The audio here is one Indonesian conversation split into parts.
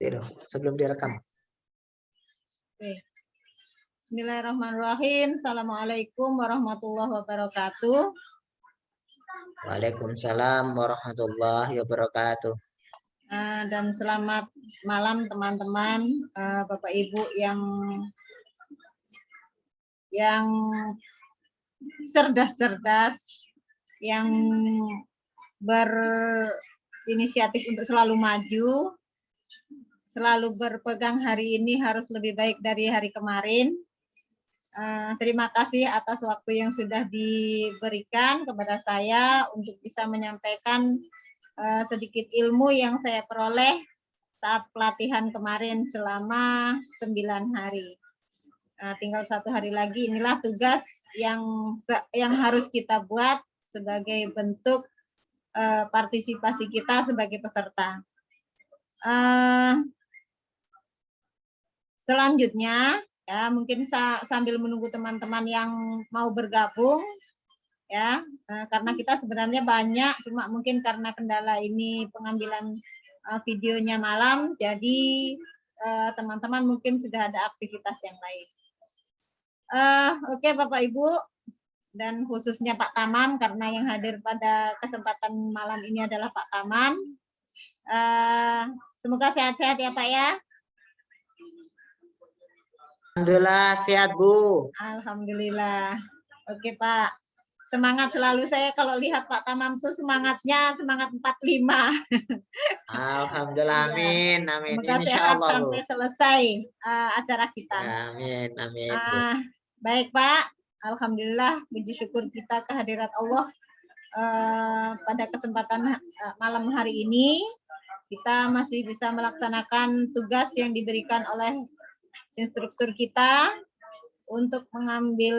Tidak, sebelum direkam. Oke. Bismillahirrahmanirrahim. Assalamualaikum warahmatullahi wabarakatuh. Waalaikumsalam warahmatullahi wabarakatuh. Dan selamat malam teman-teman, Bapak Ibu yang cerdas-cerdas, yang berinisiatif untuk selalu maju, selalu berpegang hari ini harus lebih baik dari hari kemarin. Terima kasih atas waktu yang sudah diberikan kepada saya untuk bisa menyampaikan sedikit ilmu yang saya peroleh saat pelatihan kemarin selama 9 hari. Tinggal 1 hari lagi, inilah tugas yang harus kita buat sebagai bentuk partisipasi kita sebagai peserta. Selanjutnya, ya mungkin sambil menunggu teman-teman yang mau bergabung, ya karena kita sebenarnya banyak, cuma mungkin karena kendala ini pengambilan videonya malam, jadi teman-teman mungkin sudah ada aktivitas yang lain. Oke Bapak Ibu, dan khususnya Pak Tamam, karena yang hadir pada kesempatan malam ini adalah Pak Tamam. Semoga sehat-sehat ya Pak ya. Alhamdulillah sehat Bu. Alhamdulillah. Oke Pak, semangat selalu saya kalau lihat Pak Tamam tuh semangatnya semangat 45. Alhamdulillah, amin, amin. Semoga Insya sehat Allah Bu. sampai selesai acara kita. Ya, amin, amin Bu. Baik Pak, alhamdulillah puji syukur kita kehadirat Allah pada kesempatan malam hari ini kita masih bisa melaksanakan tugas yang diberikan oleh instruktur kita untuk mengambil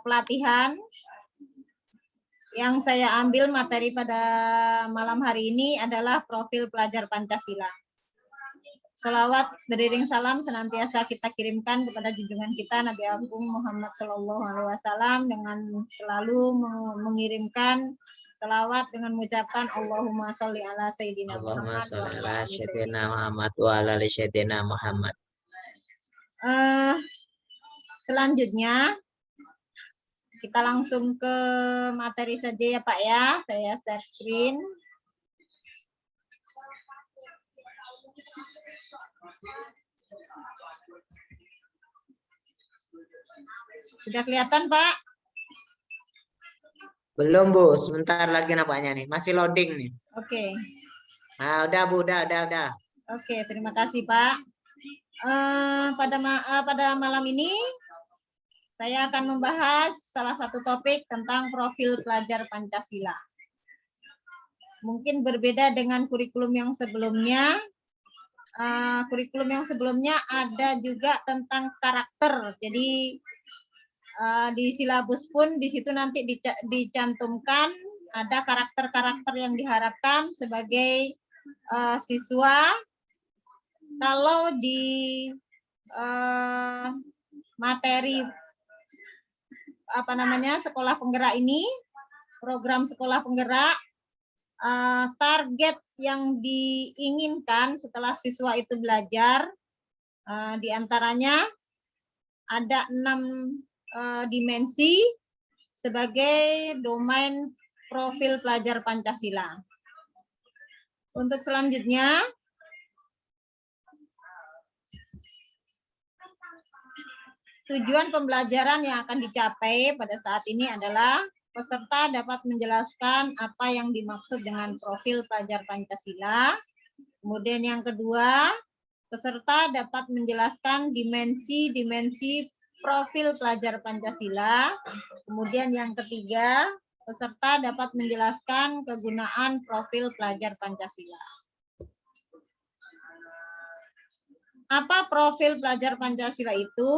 pelatihan. Yang saya ambil materi pada malam hari ini adalah profil pelajar Pancasila. Sholawat beriring salam senantiasa kita kirimkan kepada junjungan kita Nabi Agung Muhammad SAW dengan selalu mengirimkan sholawat dengan mengucapkan Allahumma sholli ala Sayyidina Allahumma Muhammad sholli ala Sayyidina Muhammad wa ala ali Sayyidina Muhammad. Selanjutnya kita langsung ke materi saja ya Pak ya. Saya share screen. Sudah kelihatan Pak? Belum Bu, sebentar lagi nampaknya nih, masih loading nih. Oke. Nah, udah Bu, udah. Oke, terima kasih Pak. Pada malam ini saya akan membahas salah satu topik tentang profil pelajar Pancasila. Mungkin berbeda dengan kurikulum yang sebelumnya. Kurikulum yang sebelumnya ada juga tentang karakter. Jadi di silabus pun di situ nanti dicantumkan ada karakter-karakter yang diharapkan sebagai siswa. Kalau di materi sekolah penggerak ini, program sekolah penggerak, target yang diinginkan setelah siswa itu belajar diantaranya ada 6 dimensi sebagai domain profil pelajar Pancasila. Untuk selanjutnya, tujuan pembelajaran yang akan dicapai pada saat ini adalah peserta dapat menjelaskan apa yang dimaksud dengan profil pelajar Pancasila. Kemudian yang kedua, peserta dapat menjelaskan dimensi-dimensi profil pelajar Pancasila. Kemudian yang ketiga, peserta dapat menjelaskan kegunaan profil pelajar Pancasila. Apa profil pelajar Pancasila itu?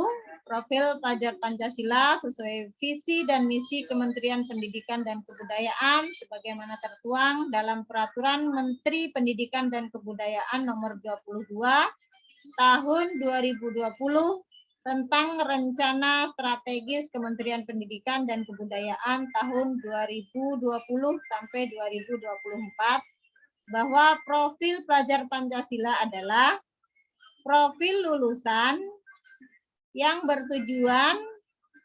Profil pelajar Pancasila sesuai visi dan misi Kementerian Pendidikan dan Kebudayaan sebagaimana tertuang dalam Peraturan Menteri Pendidikan dan Kebudayaan Nomor 22 Tahun 2020 tentang Rencana Strategis Kementerian Pendidikan dan Kebudayaan tahun 2020 sampai 2024 bahwa profil pelajar Pancasila adalah profil lulusan yang bertujuan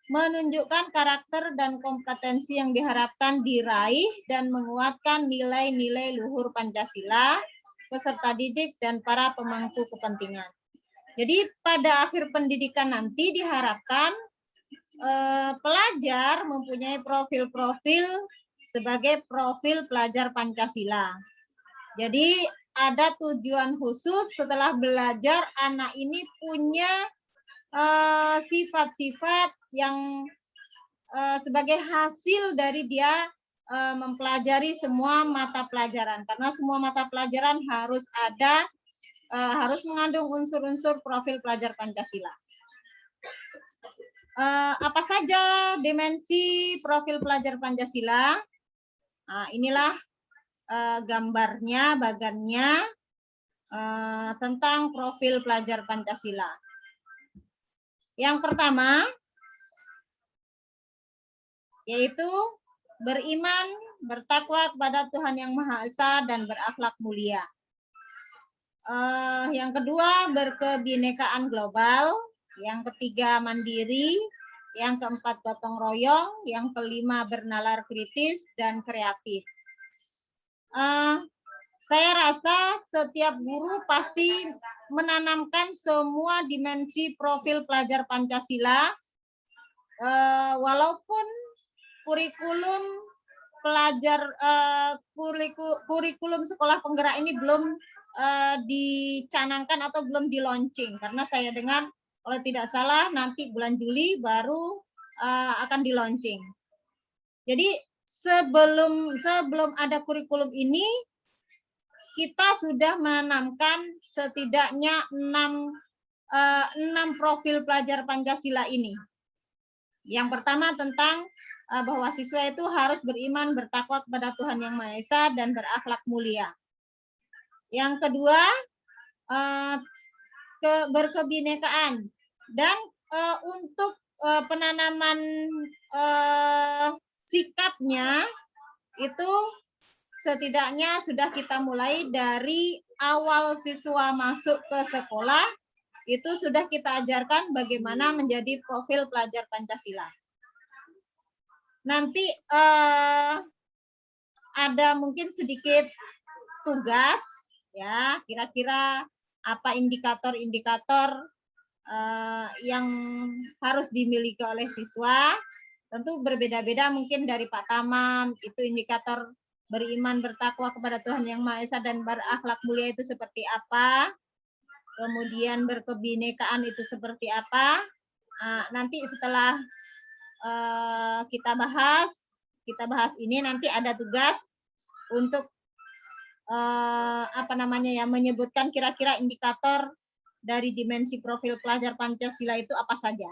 menunjukkan karakter dan kompetensi yang diharapkan diraih dan menguatkan nilai-nilai luhur Pancasila, peserta didik, dan para pemangku kepentingan. Jadi pada akhir pendidikan nanti diharapkan pelajar mempunyai profil-profil sebagai profil pelajar Pancasila. Jadi ada tujuan khusus setelah belajar anak ini punya sifat-sifat yang sebagai hasil dari dia mempelajari semua mata pelajaran, karena semua mata pelajaran harus mengandung unsur-unsur profil pelajar Pancasila. Apa saja dimensi profil pelajar Pancasila? Nah, inilah gambarnya, bagannya tentang profil pelajar Pancasila. Yang pertama, yaitu beriman, bertakwa kepada Tuhan Yang Maha Esa, dan berakhlak mulia. Yang kedua, berkebinekaan global. Yang ketiga, mandiri. Yang keempat, gotong royong. Yang kelima, bernalar kritis dan kreatif. Saya rasa setiap guru pasti menanamkan semua dimensi profil pelajar Pancasila, walaupun kurikulum kurikulum sekolah penggerak ini belum dicanangkan atau belum di launching, karena saya dengar kalau tidak salah nanti bulan Juli baru akan di launching. Jadi sebelum ada kurikulum ini, kita sudah menanamkan setidaknya 6 profil pelajar Pancasila ini. Yang pertama tentang bahwa siswa itu harus beriman, bertakwa kepada Tuhan Yang Maha Esa, dan berakhlak mulia. Yang kedua, berkebinekaan. Dan untuk penanaman sikapnya itu setidaknya sudah kita mulai dari awal siswa masuk ke sekolah, itu sudah kita ajarkan bagaimana menjadi profil pelajar Pancasila. Nanti ada mungkin sedikit tugas, ya, kira-kira apa indikator-indikator yang harus dimiliki oleh siswa. Tentu berbeda-beda, mungkin dari Pak Tamam, itu indikator beriman, bertakwa kepada Tuhan Yang Maha Esa, dan berakhlak mulia itu seperti apa. Kemudian berkebinekaan itu seperti apa. Nanti setelah kita bahas ini, nanti ada tugas untuk menyebutkan kira-kira indikator dari dimensi profil pelajar Pancasila itu apa saja.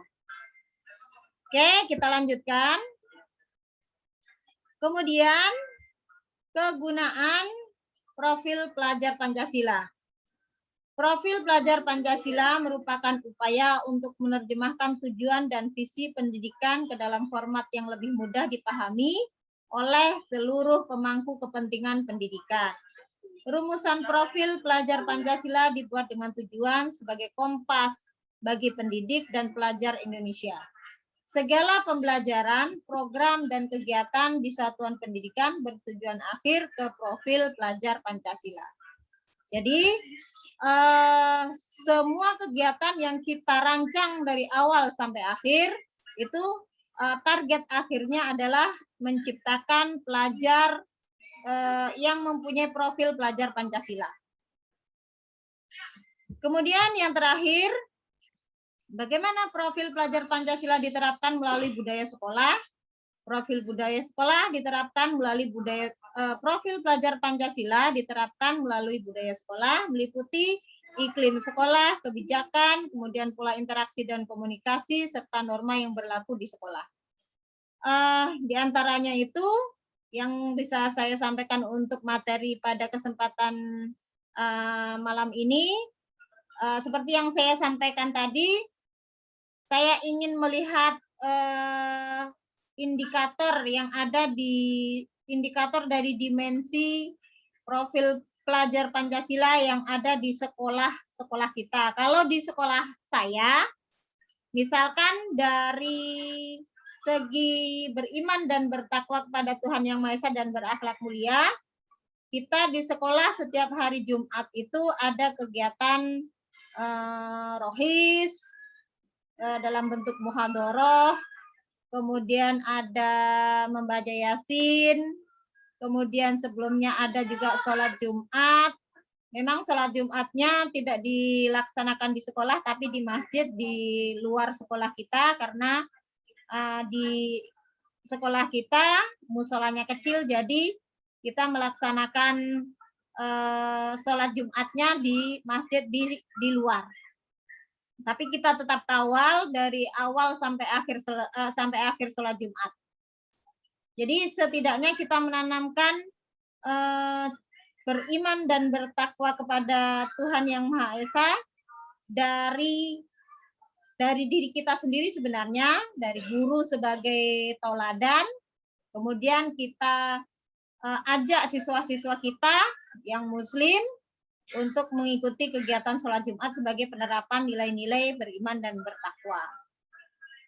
Oke, kita lanjutkan. Kemudian kegunaan profil pelajar Pancasila. Profil pelajar Pancasila merupakan upaya untuk menerjemahkan tujuan dan visi pendidikan ke dalam format yang lebih mudah dipahami oleh seluruh pemangku kepentingan pendidikan. Rumusan profil pelajar Pancasila dibuat dengan tujuan sebagai kompas bagi pendidik dan pelajar Indonesia. Segala pembelajaran, program, dan kegiatan di satuan pendidikan bertujuan akhir ke profil pelajar Pancasila. Jadi, semua kegiatan yang kita rancang dari awal sampai akhir, itu target akhirnya adalah menciptakan pelajar yang mempunyai profil pelajar Pancasila. Kemudian yang terakhir, bagaimana profil pelajar Pancasila diterapkan melalui budaya sekolah? Profil budaya sekolah diterapkan melalui profil pelajar Pancasila diterapkan melalui budaya sekolah, meliputi iklim sekolah, kebijakan, kemudian pola interaksi dan komunikasi, serta norma yang berlaku di sekolah. Di antaranya itu yang bisa saya sampaikan untuk materi pada kesempatan malam ini, seperti yang saya sampaikan tadi, saya ingin melihat indikator yang ada di indikator dari dimensi profil pelajar Pancasila yang ada di sekolah kita. Kalau di sekolah saya, misalkan dari segi beriman dan bertakwa kepada Tuhan Yang Maha Esa dan berakhlak mulia, kita di sekolah setiap hari Jumat itu ada kegiatan rohis dalam bentuk muhadharah, kemudian ada membaca Yasin, kemudian sebelumnya ada juga sholat Jumat. Memang sholat Jumatnya tidak dilaksanakan di sekolah, tapi di masjid di luar sekolah kita, karena di sekolah kita musolanya kecil, jadi kita melaksanakan sholat Jumatnya di masjid di luar. Tapi kita tetap kawal dari awal sampai akhir sholat Jumat. Jadi setidaknya kita menanamkan beriman dan bertakwa kepada Tuhan Yang Maha Esa dari diri kita sendiri sebenarnya, dari guru sebagai tauladan, kemudian kita ajak siswa-siswa kita yang muslim untuk mengikuti kegiatan sholat Jumat sebagai penerapan nilai-nilai beriman dan bertakwa.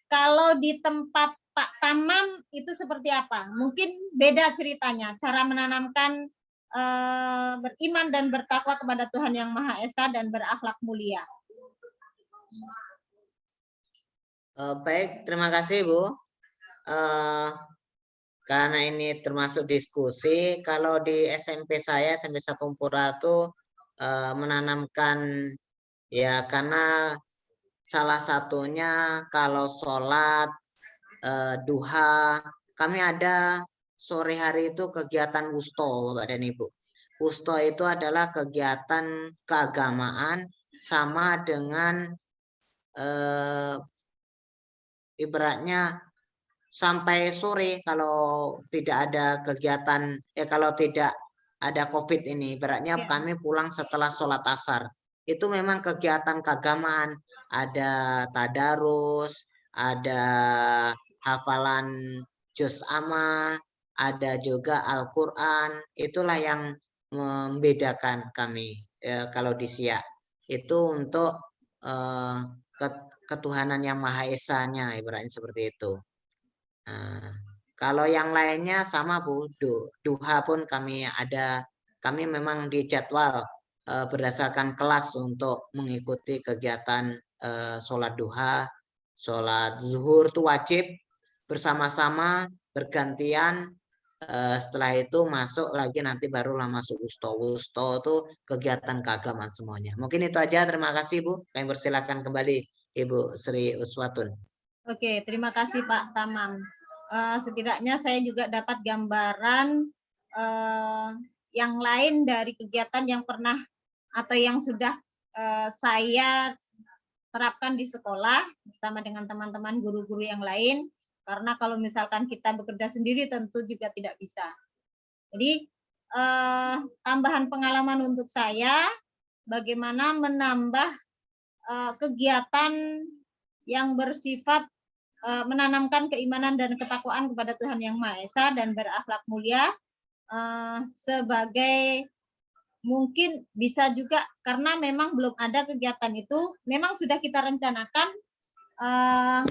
Kalau di tempat Pak Tamam itu seperti apa? Mungkin beda ceritanya, cara menanamkan beriman dan bertakwa kepada Tuhan Yang Maha Esa dan berakhlak mulia. Baik, terima kasih Bu. Karena ini termasuk diskusi, kalau di SMP saya, SMP 1 Pura itu menanamkan, ya karena salah satunya kalau sholat duha, kami ada sore hari itu kegiatan wusto, Bapak dan Ibu. Wusto itu adalah kegiatan keagamaan sama dengan ibaratnya sampai sore kalau tidak ada kegiatan, kalau tidak ada COVID ini, ibaratnya kami pulang setelah sholat asar. Itu memang kegiatan keagamaan, ada tadarus, ada hafalan juz amma, ada juga Al-Quran. Itulah yang membedakan kami kalau di Siak. Itu untuk ketuhanan Yang Maha Esa-nya, ibaratnya seperti itu. Nah, kalau yang lainnya sama Bu, duha pun kami ada, kami memang dijadwal berdasarkan kelas untuk mengikuti kegiatan sholat duha, sholat zuhur itu wajib bersama-sama bergantian. Setelah itu masuk lagi nanti barulah masuk wusto. Wusto itu kegiatan keagamaan semuanya. Mungkin itu aja. Terima kasih Bu. Kami persilakan kembali Ibu Sri Uswatun. Oke, terima kasih Pak Tamam. Setidaknya saya juga dapat gambaran yang lain dari kegiatan yang pernah atau yang sudah saya terapkan di sekolah bersama dengan teman-teman guru-guru yang lain, karena kalau misalkan kita bekerja sendiri tentu juga tidak bisa. Jadi tambahan pengalaman untuk saya bagaimana menambah kegiatan yang bersifat menanamkan keimanan dan ketakwaan kepada Tuhan Yang Maha Esa dan berakhlak mulia, sebagai mungkin bisa juga karena memang belum ada kegiatan itu, memang sudah kita rencanakan,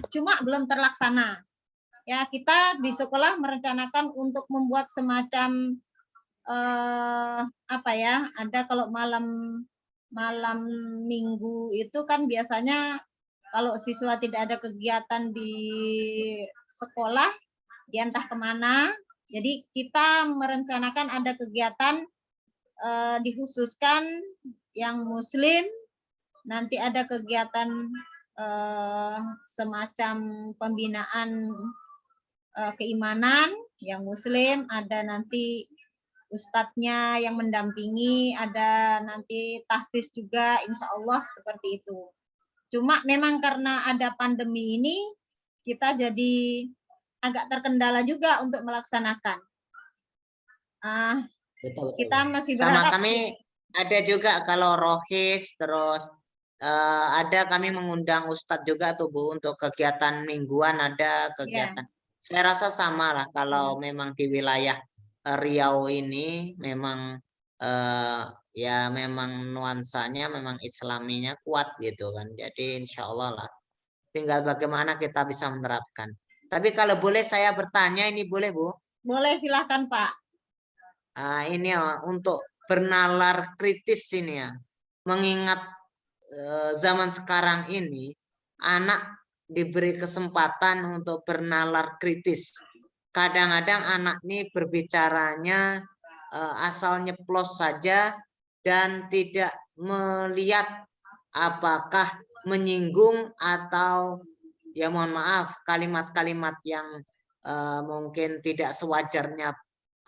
cuma belum terlaksana. Ya, kita di sekolah merencanakan untuk membuat semacam apa ya, ada kalau malam minggu itu kan biasanya kalau siswa tidak ada kegiatan di sekolah, dia entah kemana. Jadi kita merencanakan ada kegiatan dikhususkan yang muslim, nanti ada kegiatan semacam pembinaan keimanan yang muslim, ada nanti ustadznya yang mendampingi, ada nanti tahfiz juga, insya Allah seperti itu. Cuma memang karena ada pandemi ini, kita jadi agak terkendala juga untuk melaksanakan. Betul. Kita masih Sama berharap. kami ada juga kalau rohis, terus ada kami mengundang ustadz juga tuh Bu untuk kegiatan mingguan, ada kegiatan. Saya rasa sama lah kalau memang di wilayah Riau ini memang ya memang nuansanya memang Islaminya kuat gitu kan. Jadi insya Allah lah. Tinggal bagaimana kita bisa menerapkan. Tapi kalau boleh saya bertanya, ini boleh Bu? Boleh, silahkan Pak. Ini ya, untuk bernalar kritis ini ya. Mengingat zaman sekarang ini anak diberi kesempatan untuk bernalar kritis. Kadang-kadang anak ini berbicaranya asal nyeplos saja dan tidak melihat apakah menyinggung atau ya mohon maaf kalimat-kalimat yang mungkin tidak sewajarnya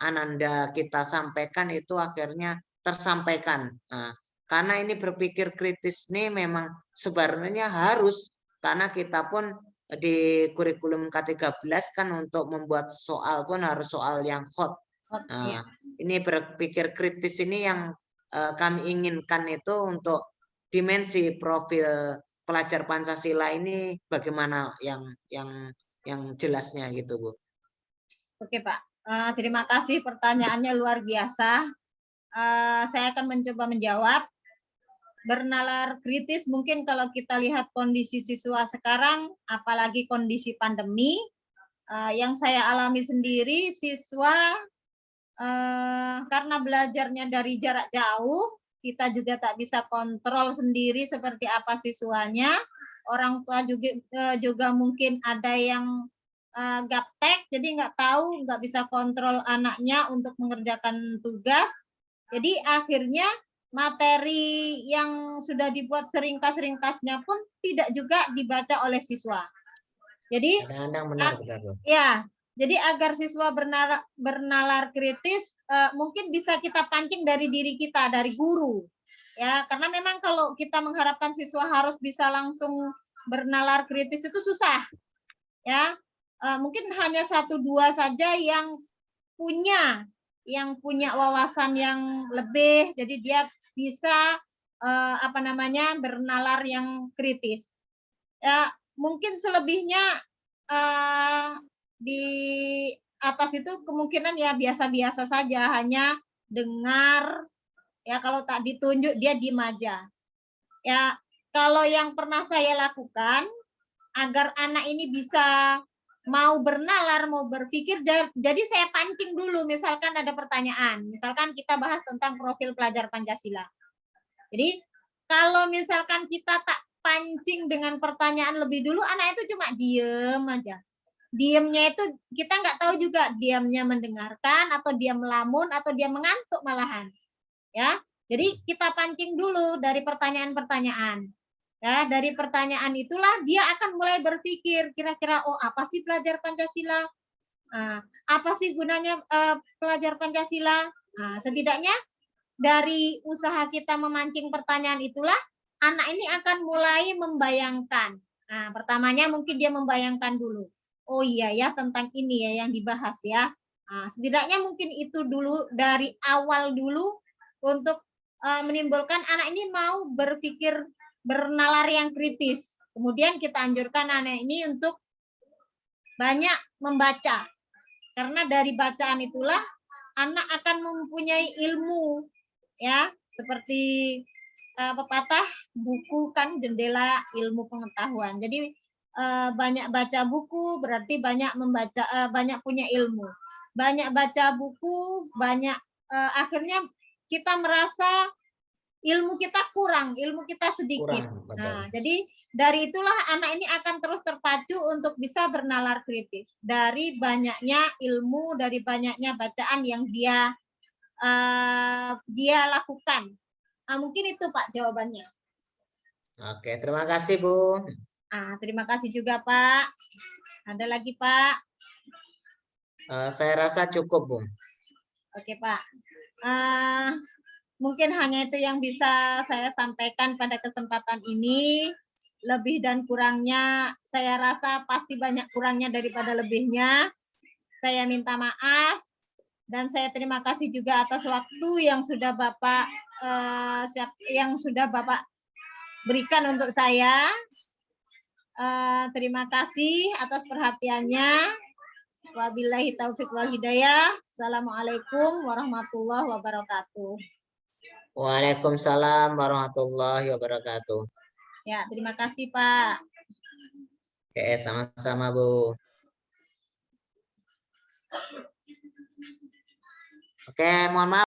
Ananda kita sampaikan itu akhirnya tersampaikan. Nah, karena ini berpikir kritis nih memang sebenarnya harus karena kita pun di kurikulum K13 kan untuk membuat soal pun harus soal yang hot. Ya. Nah, ini berpikir kritis ini yang kami inginkan itu untuk dimensi profil pelajar Pancasila ini bagaimana yang jelasnya gitu Bu. Oke Pak, terima kasih pertanyaannya luar biasa. Saya akan mencoba menjawab. Bernalar kritis mungkin kalau kita lihat kondisi siswa sekarang, apalagi kondisi pandemi, yang saya alami sendiri, siswa karena belajarnya dari jarak jauh, kita juga tak bisa kontrol sendiri seperti apa siswanya. Orang tua juga mungkin ada yang gaptek, jadi nggak tahu, nggak bisa kontrol anaknya untuk mengerjakan tugas. Jadi akhirnya materi yang sudah dibuat seringkas-ringkasnya pun tidak juga dibaca oleh siswa. Jadi kadang-kadang benar Bu. Ya, jadi agar siswa bernalar kritis mungkin bisa kita pancing dari diri kita, dari guru. Ya, karena memang kalau kita mengharapkan siswa harus bisa langsung bernalar kritis itu susah. Ya, mungkin hanya 1-2 saja yang punya wawasan yang lebih, jadi dia bisa bernalar yang kritis. Ya, mungkin selebihnya di atas itu kemungkinan ya biasa-biasa saja, hanya dengar, ya kalau tak ditunjuk dia diem aja. Ya, kalau yang pernah saya lakukan agar anak ini bisa mau bernalar, mau berpikir, jadi saya pancing dulu, misalkan ada pertanyaan, misalkan kita bahas tentang profil pelajar Pancasila. Jadi kalau misalkan kita tak pancing dengan pertanyaan lebih dulu, anak itu cuma diem aja. Diemnya itu kita nggak tahu juga diamnya mendengarkan atau dia melamun atau dia mengantuk malahan. Ya, jadi kita pancing dulu dari pertanyaan-pertanyaan. Ya, dari pertanyaan itulah dia akan mulai berpikir kira-kira oh apa sih pelajar Pancasila? Apa sih gunanya pelajar Pancasila? Setidaknya dari usaha kita memancing pertanyaan itulah anak ini akan mulai membayangkan. Nah, pertamanya mungkin dia membayangkan dulu. Oh iya ya, tentang ini ya yang dibahas ya. Setidaknya mungkin itu dulu dari awal dulu untuk menimbulkan anak ini mau berpikir bernalar yang kritis. Kemudian kita anjurkan anak ini untuk banyak membaca. Karena dari bacaan itulah anak akan mempunyai ilmu, ya, seperti pepatah buku kan jendela ilmu pengetahuan. Jadi banyak baca buku berarti banyak membaca, banyak punya ilmu. Banyak baca buku, banyak akhirnya kita merasa ilmu kita kurang, ilmu kita sedikit. Nah, jadi dari itulah anak ini akan terus terpacu untuk bisa bernalar kritis dari banyaknya ilmu, dari banyaknya bacaan yang dia lakukan. Mungkin itu Pak jawabannya. Oke, terima kasih Bu. Terima kasih juga Pak. Ada lagi Pak? Saya rasa cukup Bu. Oke Pak. Mungkin hanya itu yang bisa saya sampaikan pada kesempatan ini. Lebih dan kurangnya saya rasa pasti banyak kurangnya daripada lebihnya. Saya minta maaf dan saya terima kasih juga atas waktu yang sudah Bapak berikan untuk saya. Terima kasih atas perhatiannya. Wabillahi taufik wal hidayah. Assalamualaikum warahmatullahi wabarakatuh. Waalaikumsalam warahmatullahi wabarakatuh. Ya, terima kasih Pak. Oke, sama-sama Bu. Oke, mohon maaf.